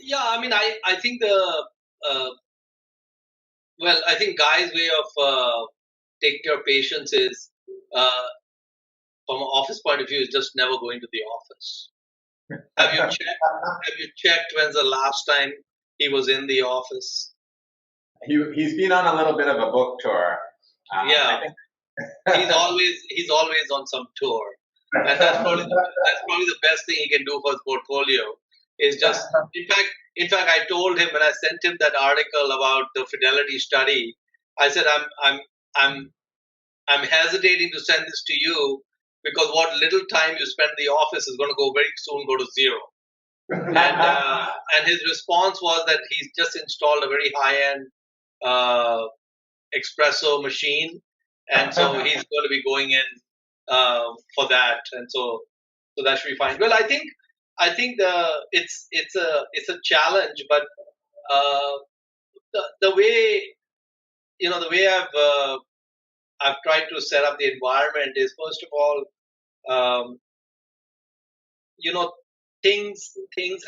Yeah, I mean, I think I think Guy's way of taking care of patients is, uh, from an office point of view, is just never going to the office. Have you checked? Have you checked when's the last time he was in the office? He's been on a little bit of a book tour. Yeah, I think he's always on some tour, and that's probably the best thing he can do for his portfolio. Is just in fact I told him when I sent him that article about the fidelity study. I said I'm I'm hesitating to send this to you because what little time you spend in the office is going to go very soon go to zero. And his response was that he's just installed a very high end uh, espresso machine, and so he's going to be going in for that, and so that should be fine. Well, I think it's a challenge, but uh, the way the way I've tried to set up the environment is, first of all, um, you know things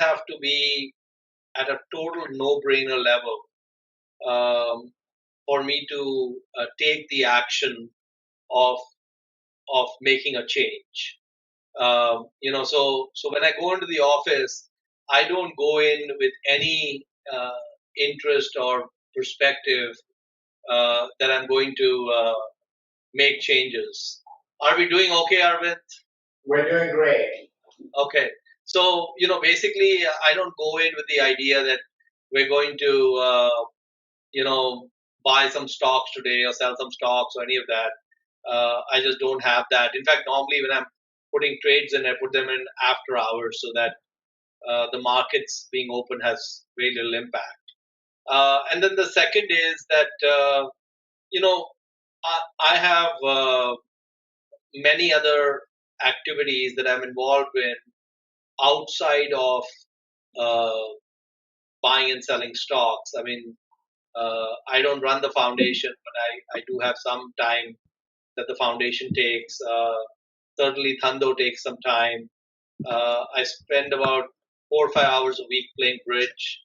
have to be at a total no-brainer level for me to take the action of making a change. So when I go into the office, I don't go in with any interest or perspective that I'm going to make changes. Are we doing okay, Arvind? we're doing great. Okay. So, basically, I don't go in with the idea that we're going to, buy some stocks today or sell some stocks or any of that. I just don't have that. In fact, normally when I'm putting trades in, I put them in after hours so that the markets being open has very little impact. And then the second is that, you know, I have many other activities that I'm involved in outside of uh, buying and selling stocks. I mean, I don't run the foundation, but I do have some time that the foundation takes. Certainly, Thando takes some time. I spend about 4 or 5 hours a week playing bridge,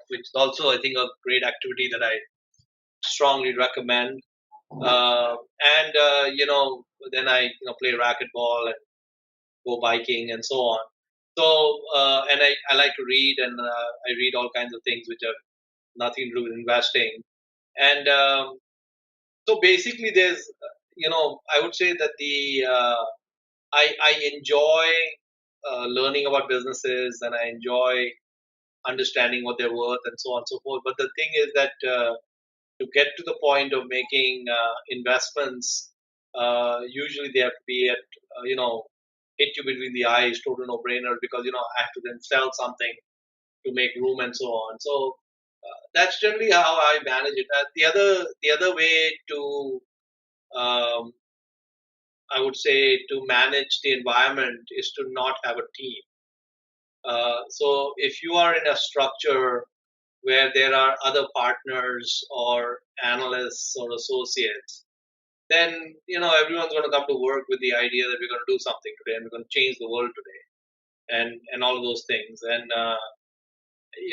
which is also, I think, a great activity that I strongly recommend. And then I play racquetball and go biking and so on. So and I like to read, and I read all kinds of things which have nothing to do with investing. And so basically, there's I would say that I enjoy learning about businesses, and I enjoy understanding what they're worth and so on and so forth. But the thing is that to get to the point of making investments, usually they have to be at hit you between the eyes, total no brainer, because I have to then sell something to make room and so on. So that's generally how I manage it. The other way to um, I would say to manage the environment is to not have a team. So if you are in a structure where there are other partners or analysts or associates, then everyone's going to come to work with the idea that we're going to do something today and we're going to change the world today, and all of those things. And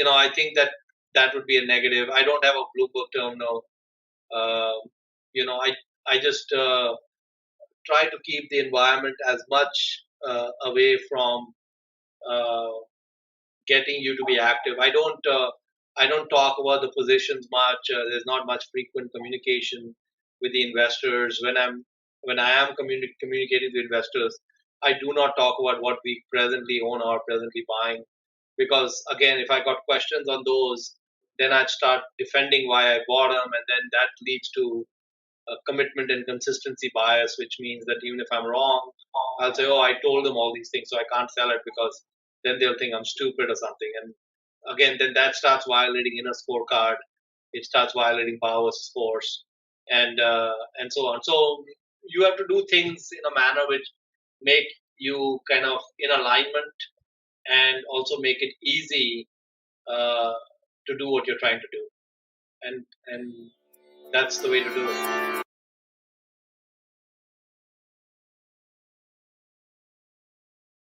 I think that would be a negative. I don't have a blue book terminal. Uh, I just try to keep the environment as much away from uh, getting you to be active. I don't talk about the positions much. There's not much frequent communication with the investors. When I am communicating to investors, I do not talk about what we presently own or presently buying, because again, if I got questions on those, then I'd start defending why I bought them, and then that leads to a commitment and consistency bias, which means that even if I'm wrong, I'll say, "Oh, I told them all these things, so I can't sell it," because then they'll think I'm stupid or something. And again, then that starts violating inner scorecard. It starts violating power versus force, and so on. So you have to do things in a manner which make you kind of in alignment, and also make it easy uh, to do what you're trying to do. And that's the way to do it.